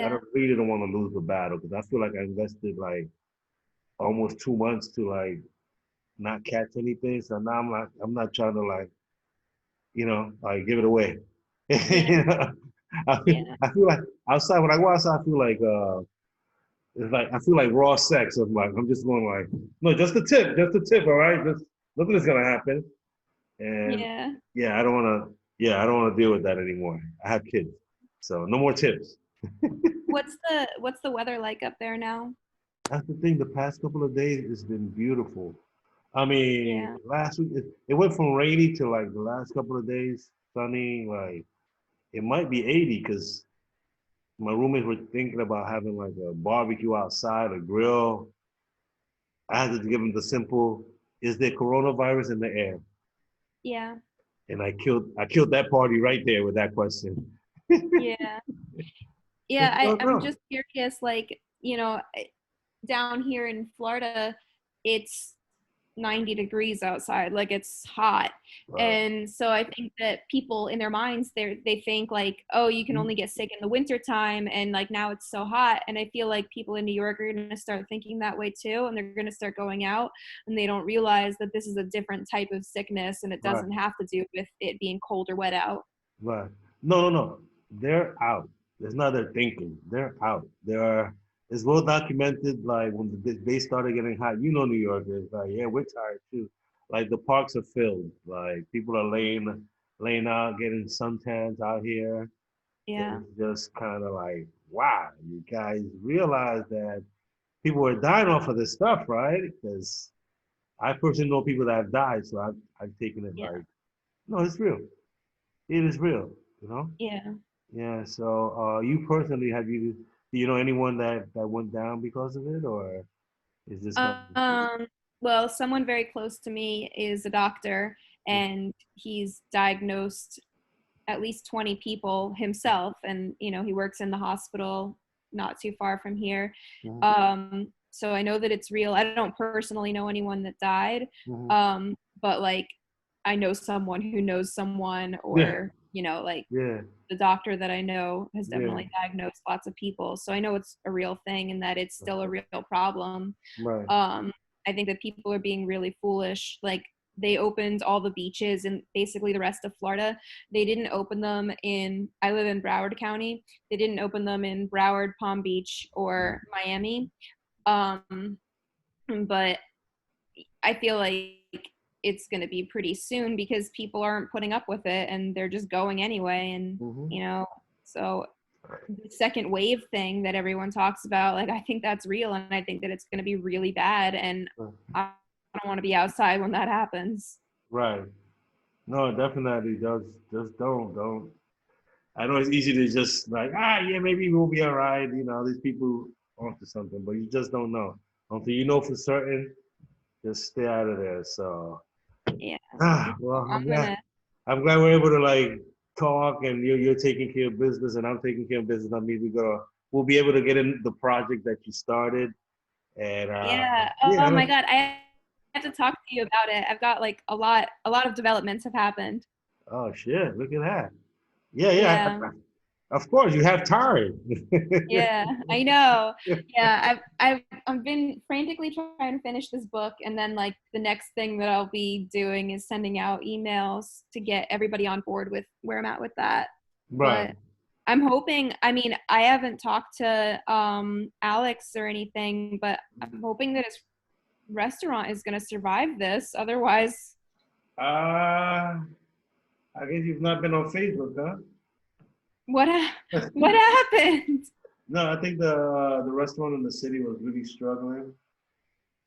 Speaker 1: don't want to lose the battle, because I feel like I invested like almost 2 months to like not catch anything. So now I'm not trying to like, like give it away. You know? I feel like outside, when I go outside, I feel like it's like I feel like raw sex. I'm just going like, no, just the tip, all right, just nothing is gonna happen. And
Speaker 2: Yeah.
Speaker 1: yeah, I don't want to. Yeah, I don't want to deal with that anymore. I have kids, so no more tips.
Speaker 2: What's the weather like up there now?
Speaker 1: That's the thing. The past couple of days it's been beautiful. I mean,
Speaker 2: Yeah.
Speaker 1: last week it went from rainy to like the last couple of days sunny. Like it might be 80 because my roommates were thinking about having like a barbecue outside, a grill. I had to give them the simple: is there coronavirus in the air?
Speaker 2: Yeah.
Speaker 1: And I killed that party right there with that question.
Speaker 2: Yeah. Yeah,
Speaker 1: Because you don't
Speaker 2: I'm
Speaker 1: know.
Speaker 2: just curious, like, down here in Florida, it's 90 degrees outside, like it's hot.
Speaker 1: Right.
Speaker 2: And so I think that people in their minds, they think like, oh, you can only get sick in the winter time, and like now it's so hot. And I feel like people in New York are going to start thinking that way too, and they're going to start going out, and they don't realize that this is a different type of sickness, and it
Speaker 1: Right.
Speaker 2: doesn't have to do with it being cold or wet out.
Speaker 1: Right. No, no, no. They're out. It's not their thinking. They're out. They are. It's well documented. Like when the days started getting hot, you know, New York is like, yeah, we're tired too. Like the parks are filled. Like people are laying out, getting suntans out here.
Speaker 2: Yeah.
Speaker 1: It's just kind of like, wow, you guys realize that people are dying off of this stuff, right? Because I personally know people that have died, so I've taken it
Speaker 2: Yeah.
Speaker 1: like, no, it's real. It is real, you know?
Speaker 2: Yeah.
Speaker 1: Yeah. So, you personally, do you know anyone that went down because of it, or is this kind of?
Speaker 2: Um, well, someone very close to me is a doctor, and he's diagnosed at least 20 people himself, and he works in the hospital not too far from here.
Speaker 1: Mhm,
Speaker 2: So I know that it's real. I don't personally know anyone that died,
Speaker 1: mhm.
Speaker 2: but like I know someone who knows someone,
Speaker 1: Yeah,
Speaker 2: or like
Speaker 1: yeah,
Speaker 2: the doctor that I know has
Speaker 1: yeah.
Speaker 2: definitely diagnosed lots of people. So I know it's a real thing and that it's still a real problem.
Speaker 1: Right.
Speaker 2: um, I think that people are being really foolish. Like they opened all the beaches and basically the rest of Florida. They didn't open them in, I live in Broward County. They didn't open them in Broward, Palm Beach, or Miami. Um, but I feel like it's going to be pretty soon because people aren't putting up with it and they're just going anyway. And,
Speaker 1: Hmm.
Speaker 2: so the second wave thing that everyone talks about, like, I think that's real, and I think that it's going to be really bad. And I don't want to be outside when that happens.
Speaker 1: Right. No, definitely. Just don't. I know it's easy to just like, yeah, maybe we'll be all right. You know, these people onto something, but you just don't know until you know for certain. Just stay out of there. So,
Speaker 2: Yeah.
Speaker 1: well,
Speaker 2: I'm going to,
Speaker 1: I'm glad we're able to like talk, and you're taking care of business and I'm taking care of business. I mean, we'll be able to get in the project that you started, and
Speaker 2: yeah.
Speaker 1: yeah,
Speaker 2: Oh my God. I have to talk to you about it. I've got like a lot of developments have happened.
Speaker 1: oh shit, look at that. Yeah, yeah.
Speaker 2: Yeah.
Speaker 1: Of course, you have time.
Speaker 2: Yeah, I know. Yeah, I've been frantically trying to finish this book, and then like the next thing that I'll be doing is sending out emails to get everybody on board with where I'm at with that.
Speaker 1: Right.
Speaker 2: But I'm hoping, I mean, I haven't talked to Alex or anything, but I'm hoping that his restaurant is going to survive this. Otherwise,
Speaker 1: Uh, I guess you've not been on Facebook, huh?
Speaker 2: what what happened?
Speaker 1: No, I think the restaurant in the city was really struggling.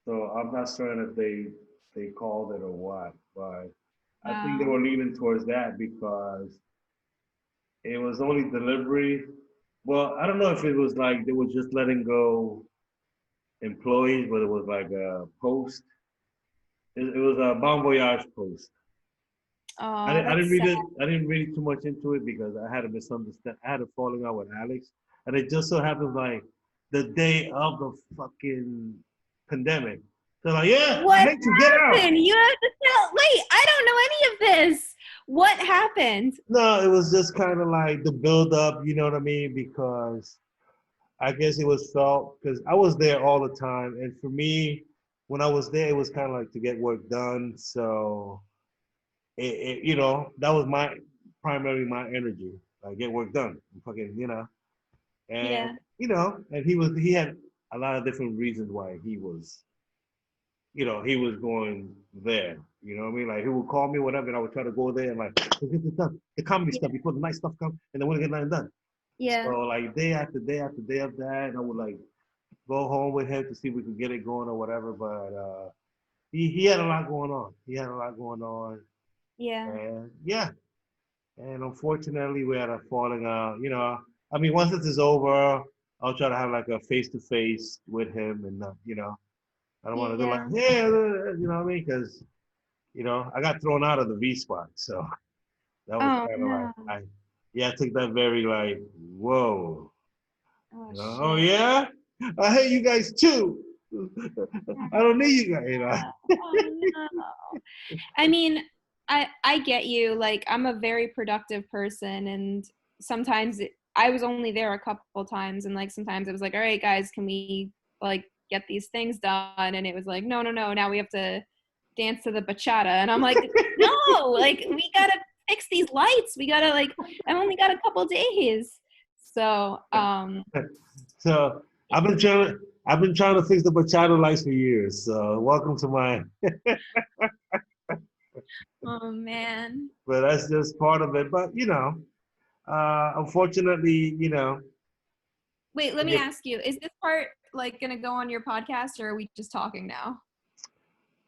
Speaker 1: So I'm not certain if they called it or what, but I think they
Speaker 2: Wow.
Speaker 1: were leaning towards that because it was only delivery. Well, I don't know if it was like they were just letting go employees, but it was like a post. It was a Bon Voyage post.
Speaker 2: Oh,
Speaker 1: I didn't
Speaker 2: that's
Speaker 1: read
Speaker 2: sad.
Speaker 1: it. I didn't read too much into it because I had a misunderstand. I had a falling out with Alex, and it just so happens like the day of the fucking pandemic. So like, yeah, I
Speaker 2: What
Speaker 1: hate you. Get out.
Speaker 2: happened? You have to tell. Wait, I don't know any of this. What happened?
Speaker 1: No, it was just kind of like the build up. You know what I mean? Because I guess it was felt because I was there all the time, and for me, when I was there, it was kind of like to get work done. So that was my primarily my energy, like get work done, fucking, and
Speaker 2: Yeah.
Speaker 1: and he had a lot of different reasons why he was he was going there. You know what I mean? Like he would call me, whatever, and I would try to go there and like, let's get this done. The comedy stuff before the nice stuff comes, and then we're gonna get nothing done. So
Speaker 2: Yeah.
Speaker 1: like day after day after day of that, and I would like go home with him to see if we could get it going or whatever. But he had a lot going on. He had a lot going on,
Speaker 2: Yeah.
Speaker 1: and yeah, and unfortunately we had a falling out. I mean, once this is over, I'll try to have like a face to face with him, and I don't want to do like,
Speaker 2: Yeah.
Speaker 1: yeah, you know what I mean? Because I got thrown out of the V spot, so that was
Speaker 2: Oh
Speaker 1: kind of like
Speaker 2: no.
Speaker 1: I took that very like, whoa,
Speaker 2: Oh
Speaker 1: oh
Speaker 2: shit.
Speaker 1: yeah, I hate you guys too. I don't need you guys,
Speaker 2: Oh no. I mean, I get you. Like, I'm a very productive person, and sometimes I was only there a couple times, and like sometimes it was like, all right, guys, can we like get these things done? And it was like, no, no, no. Now we have to dance to the bachata, and I'm like, no, like we gotta fix these lights. We gotta like, I only got a couple days, so
Speaker 1: So I've been trying to fix the bachata lights for years. So welcome to my.
Speaker 2: oh man.
Speaker 1: But that's just part of it. But unfortunately,
Speaker 2: Wait, let me
Speaker 1: yeah,
Speaker 2: ask you, is this part like gonna go on your podcast, or are we just talking now?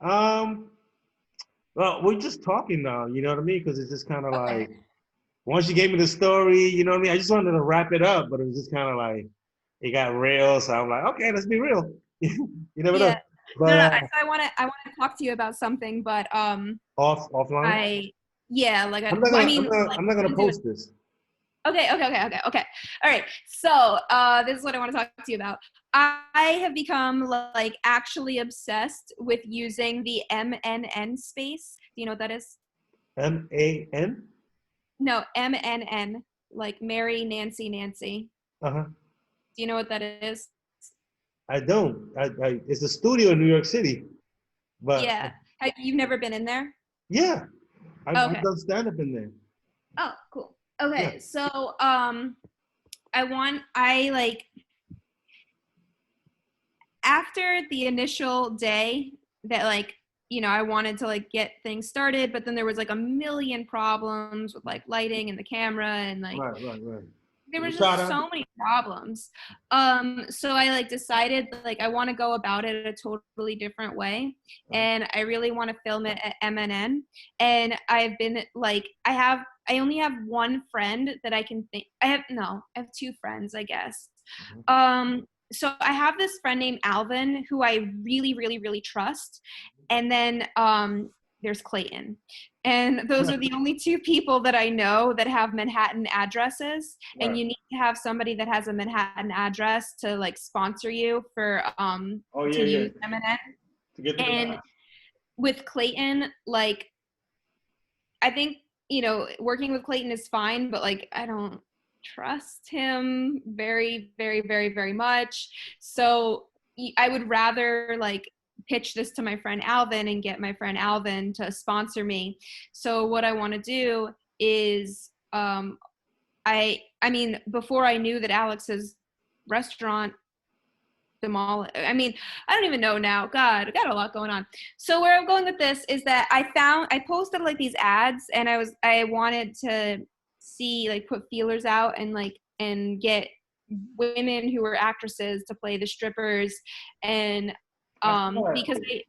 Speaker 1: um, well, we're just talking now. You know what I mean? Because it's just kind of like
Speaker 2: Okay.
Speaker 1: once you gave me the story, you know what I mean. I just wanted to wrap it up, but it was just kind of like it got real. So I'm like, okay, let's be real. You never
Speaker 2: Yeah.
Speaker 1: know.
Speaker 2: No,
Speaker 1: But
Speaker 2: no. I want to talk to you about something, but
Speaker 1: offline,
Speaker 2: I yeah, like
Speaker 1: I'm not
Speaker 2: well, I
Speaker 1: gonna I'm
Speaker 2: mean,
Speaker 1: not
Speaker 2: like
Speaker 1: I'm not gonna
Speaker 2: we're gonna do it.
Speaker 1: post this.
Speaker 2: Okay, okay, okay, okay, okay. All right. So this is what I want to talk to you about. I have become like actually obsessed with using the MNN space. Do you know what that is?
Speaker 1: MAN.
Speaker 2: No, MNN, like Mary, Nancy, Nancy.
Speaker 1: Uh-huh.
Speaker 2: Do you know what that is?
Speaker 1: I don't. It's a studio in New York City, but
Speaker 2: Yeah. You've never been in there?
Speaker 1: yeah, I've
Speaker 2: Okay.
Speaker 1: done stand up in there.
Speaker 2: Oh, cool.
Speaker 1: Yeah.
Speaker 2: Okay. So I like after the initial day that like I wanted to like get things started, but then there was like a million problems with like lighting and the camera, and like
Speaker 1: Right, right, right.
Speaker 2: there
Speaker 1: You
Speaker 2: was
Speaker 1: try
Speaker 2: just
Speaker 1: to.
Speaker 2: so many problems. So I like decided like I want to go about it a totally different way, and I really want to film it at MNN. And I've been like I only have one friend that I can think. I have two friends, I guess.
Speaker 1: Mhm.
Speaker 2: So I have this friend named Alvin who I really, really, really trust, and then there's Clayton. And those are the only two people that I know that have Manhattan addresses. And
Speaker 1: Right.
Speaker 2: you need to have somebody that has a Manhattan address to like sponsor you for
Speaker 1: Oh
Speaker 2: to
Speaker 1: yeah, yeah.
Speaker 2: use M&N.
Speaker 1: To get to the
Speaker 2: And with Clayton, like I think, working with Clayton is fine, but like I don't trust him very, very, very, very much. So I would rather like pitch this to my friend Alvin and get my friend Alvin to sponsor me. So what I want to do is I mean, before I knew that Alex's restaurant demolished. I mean, I don't even know now. God, I got a lot going on. So where I'm going with this is that I posted like these ads, and I wanted to see like put feelers out and like and get women who were actresses to play the strippers, and
Speaker 1: I saw that
Speaker 2: because
Speaker 1: post.
Speaker 2: they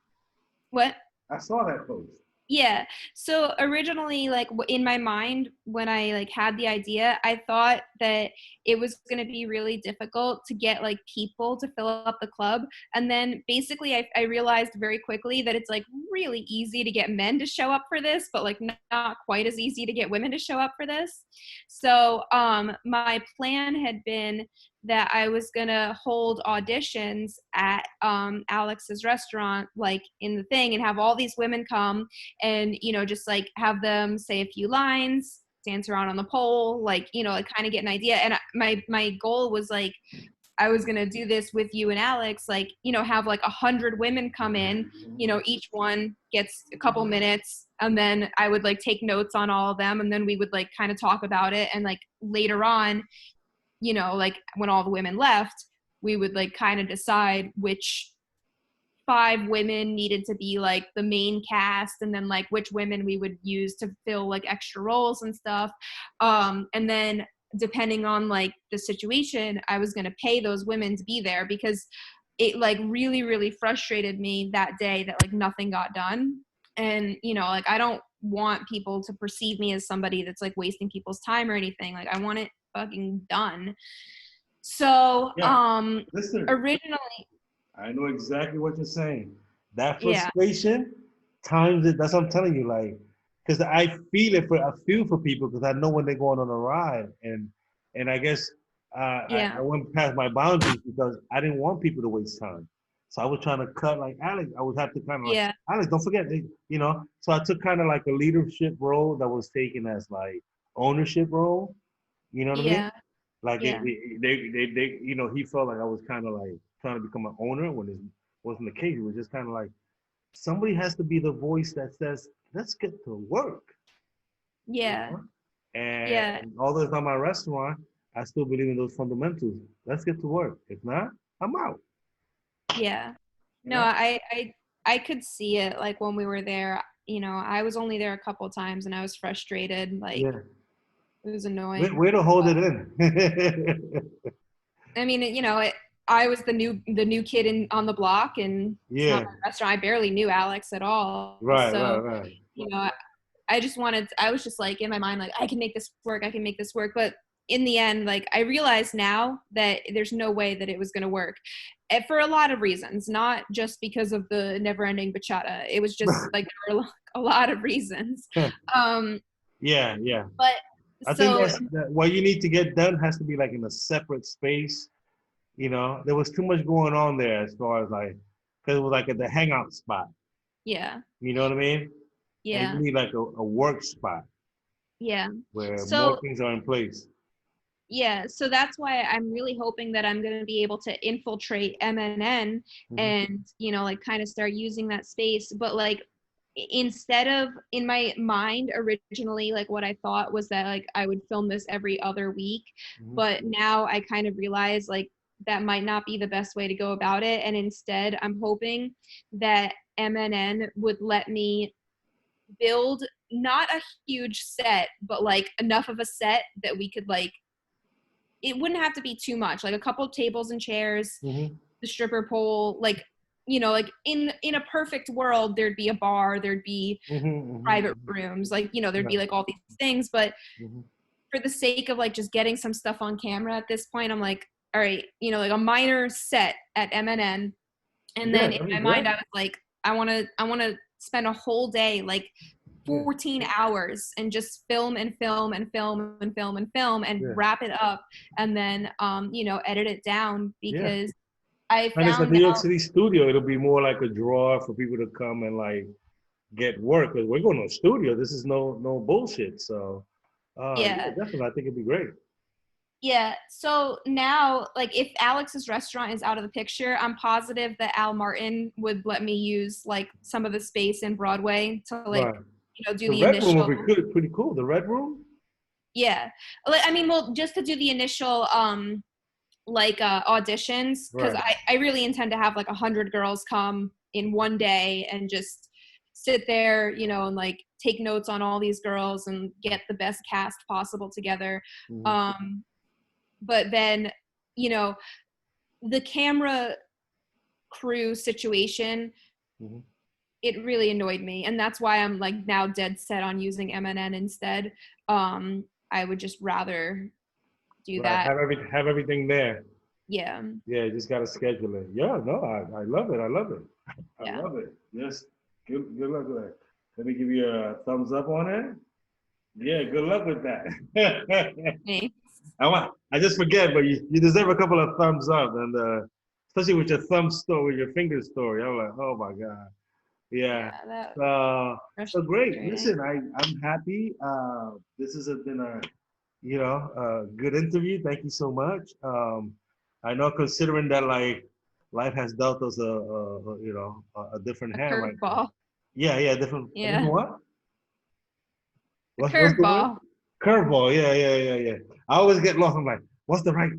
Speaker 2: what
Speaker 1: I saw that post.
Speaker 2: yeah. So originally, like in my mind, when I like had the idea, I thought that it was going to be really difficult to get like people to fill up the club. And then basically I realized very quickly that it's like really easy to get men to show up for this, but like not quite as easy to get women to show up for this. So my plan had been that I was gonna hold auditions at Alex's restaurant, like in the thing, and have all these women come and just like have them say a few lines, dance around on the pole, like like kind of get an idea. And my goal was like I was gonna do this with you and Alex, like have like 100 women come in, each one gets a couple minutes, and then I would like take notes on all of them, and then we would like kind of talk about it, and like later on, like when all the women left, we would like kind of decide which 5 women needed to be like the main cast, and then like which women we would use to fill like extra roles and stuff. And then depending on like the situation, I was going to pay those women to be there, because it like really, really frustrated me that day that like nothing got done. And, you know, like I don't want people to perceive me as somebody that's like wasting people's time or anything. Like I want it fucking done. So,
Speaker 1: listen,
Speaker 2: originally,
Speaker 1: I know exactly what you're saying. That
Speaker 2: yeah,
Speaker 1: frustration times it. That's what I'm telling you. Like, because I feel for people because I know when they're going on a ride, and I guess I
Speaker 2: yeah,
Speaker 1: went past my boundaries because I didn't want people to waste time. So I was trying to cut like Alex. I would have to kind of like
Speaker 2: yeah,
Speaker 1: Alex. Don't forget, you know. So I took kind of like a leadership role that was taken as like ownership role. You know what I mean?
Speaker 2: yeah,
Speaker 1: Like
Speaker 2: yeah,
Speaker 1: they you know, he felt like I was kind of like trying to become an owner when it wasn't the case. It was just kind of like somebody has to be the voice that says, "Let's get to work," you
Speaker 2: yeah,
Speaker 1: know.
Speaker 2: yeah,
Speaker 1: And although it's not my restaurant, I still believe in those fundamentals. Let's get to work. If not, I'm out.
Speaker 2: yeah.
Speaker 1: You
Speaker 2: No,
Speaker 1: know?
Speaker 2: I could see it. Like when we were there, you know, I was only there a couple of times and I was frustrated. Like
Speaker 1: Yeah.
Speaker 2: it was annoying.
Speaker 1: Way to hold it in.
Speaker 2: I mean, you know, I was the new kid on the block, and it's not
Speaker 1: Yeah.
Speaker 2: my restaurant. I barely knew Alex at all.
Speaker 1: Right. Right.
Speaker 2: So,
Speaker 1: Right.
Speaker 2: you know, I was just like in my mind, like I can make this work. I can make this work. But in the end, like I realize now that there's no way that it was going to work, and for a lot of reasons, not just because of the never-ending bachata. It was just like there were a lot of reasons. Um,
Speaker 1: Yeah. Yeah.
Speaker 2: but
Speaker 1: I think
Speaker 2: so
Speaker 1: what you need to get done has to be like in a separate space. You know, there was too much going on there as far as like, because it was like at the hangout spot.
Speaker 2: yeah,
Speaker 1: You know what I mean? And you
Speaker 2: yeah,
Speaker 1: need like a work spot
Speaker 2: yeah.
Speaker 1: where more
Speaker 2: So
Speaker 1: things are in place.
Speaker 2: yeah, so that's why I'm really hoping that I'm going to be able to infiltrate MNN
Speaker 1: Mm-hmm.
Speaker 2: and, you know, like kind of start using that space. But like instead of in my mind originally, like what I thought was that like I would film this every other week.
Speaker 1: Mm-hmm.
Speaker 2: But now I kind of realize like that might not be the best way to go about it. And instead, I'm hoping that MNN would let me build not a huge set, but like enough of a set that we could like it wouldn't have to be too much, like a couple of tables and chairs,
Speaker 1: Mm-hmm.
Speaker 2: the stripper pole, like, you know, like in a perfect world there'd be a bar, there'd be
Speaker 1: Mm-hmm. Mm-hmm.
Speaker 2: private rooms, like, you know, there'd
Speaker 1: Yeah.
Speaker 2: be like all these things. But
Speaker 1: Mm-hmm.
Speaker 2: for the sake of like just getting some stuff on camera at this point, I'm like, all right, you know, like a minor set at MNN. And
Speaker 1: Yeah,
Speaker 2: then in
Speaker 1: that'd be
Speaker 2: my
Speaker 1: great.
Speaker 2: mind I was like, I want to spend a whole day, like
Speaker 1: Yeah.
Speaker 2: 14 hours, and just film and film and film and film and film and
Speaker 1: Yeah.
Speaker 2: wrap it up, and then you know, edit it down,
Speaker 1: Yeah.
Speaker 2: because I
Speaker 1: And it's a
Speaker 2: found
Speaker 1: New York
Speaker 2: out,
Speaker 1: City studio. It'll be more like a draw for people to come and like get work because we're going to a studio. This is no bullshit. So, yeah,
Speaker 2: yeah,
Speaker 1: definitely, I think it'd be great.
Speaker 2: yeah. So now, like, if Alex's restaurant is out of the picture, I'm positive that Al Martin would let me use like some of the space in Broadway to like,
Speaker 1: Right.
Speaker 2: you know, do
Speaker 1: The
Speaker 2: the
Speaker 1: red room will
Speaker 2: initial,
Speaker 1: be good, pretty cool. The red room.
Speaker 2: yeah, like, I mean, well, just to do the initial like auditions, because
Speaker 1: Right.
Speaker 2: I really intend to have like 100 girls come in one day and just sit there, you know, and like take notes on all these girls and get the best cast possible together.
Speaker 1: Mm-hmm.
Speaker 2: um but then, you know, the camera crew situation,
Speaker 1: Mm-hmm.
Speaker 2: it really annoyed me, and that's why I'm like now dead set on using MNN instead. I would just rather do
Speaker 1: Right.
Speaker 2: that.
Speaker 1: Have everything there.
Speaker 2: Yeah,
Speaker 1: Yeah, you just gotta schedule it. Yeah, no, I love it. I love it. I
Speaker 2: yeah.
Speaker 1: love it. Yes. Good luck with that. Let me give you a thumbs up on it. Yeah, good luck with that.
Speaker 2: Thanks.
Speaker 1: I just forget, but you deserve a couple of thumbs up, and especially with your thumb story, with your finger story. I'm like, oh my god, yeah.
Speaker 2: Yeah, that
Speaker 1: So great.
Speaker 2: frustrating.
Speaker 1: Listen, I'm happy. This has been a a good interview. Thank you so much. I know, considering that like life has dealt us a different
Speaker 2: A
Speaker 1: hand right now.
Speaker 2: curveball.
Speaker 1: Yeah, yeah, a different
Speaker 2: Yeah,
Speaker 1: what?
Speaker 2: a
Speaker 1: What's the word?
Speaker 2: curveball.
Speaker 1: Curveball. Yeah, yeah, yeah, yeah. I always get lost. I'm like, what's the right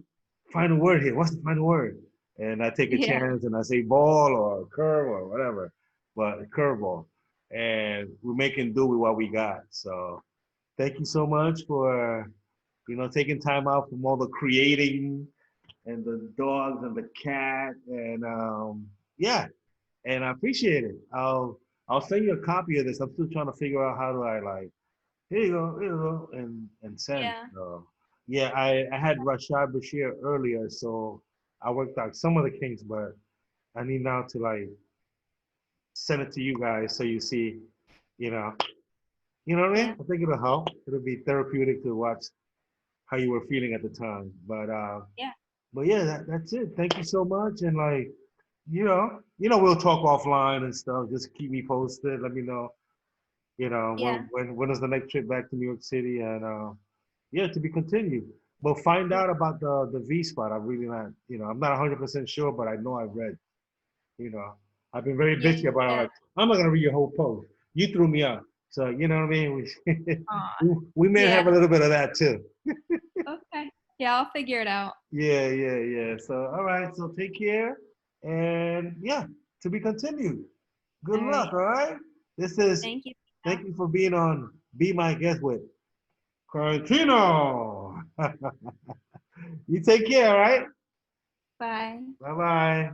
Speaker 1: final word here? What's the final word? and I take a
Speaker 2: Yeah.
Speaker 1: chance and I say ball or curve or whatever, but curveball, and we're making do with what we got. So thank you so much for taking time out from all the creating and the dogs and the cat and yeah, and I appreciate it. I'll send you a copy of this. I'm still trying to figure out how do I like here you go, and send.
Speaker 2: Yeah.
Speaker 1: So yeah, I had Rashad Bashir earlier, so I worked out some of the kinks, but I need now to like send it to you guys so you see, you know, you know what I
Speaker 2: Yeah.
Speaker 1: mean? I think it'll help. It'll be therapeutic to watch how you were feeling at the time.
Speaker 2: Yeah.
Speaker 1: But yeah, that's it. Thank you so much, and like, we'll talk offline and stuff. Just keep me posted. Let me know,
Speaker 2: Yeah.
Speaker 1: when is the next trip back to New York City, and yeah, to be continued. But find
Speaker 2: Yeah.
Speaker 1: out about the V spot. I'm really not, I'm not 100% sure, but I know I read. You know, I've been very
Speaker 2: Yeah.
Speaker 1: bitchy about it. I'm
Speaker 2: Yeah.
Speaker 1: like, I'm not gonna read your whole post. You threw me out. So you know what I mean?
Speaker 2: Aw.
Speaker 1: We may
Speaker 2: Yeah.
Speaker 1: have a little bit of that too.
Speaker 2: Okay. Yeah, I'll figure it out.
Speaker 1: Yeah. So all right. So take care, and yeah, to be continued. Good
Speaker 2: All
Speaker 1: luck.
Speaker 2: right.
Speaker 1: All right. This is
Speaker 2: Thank you.
Speaker 1: Thank you for being on Be My Guest with Quarantino. You take care. All right.
Speaker 2: Bye.
Speaker 1: Bye bye.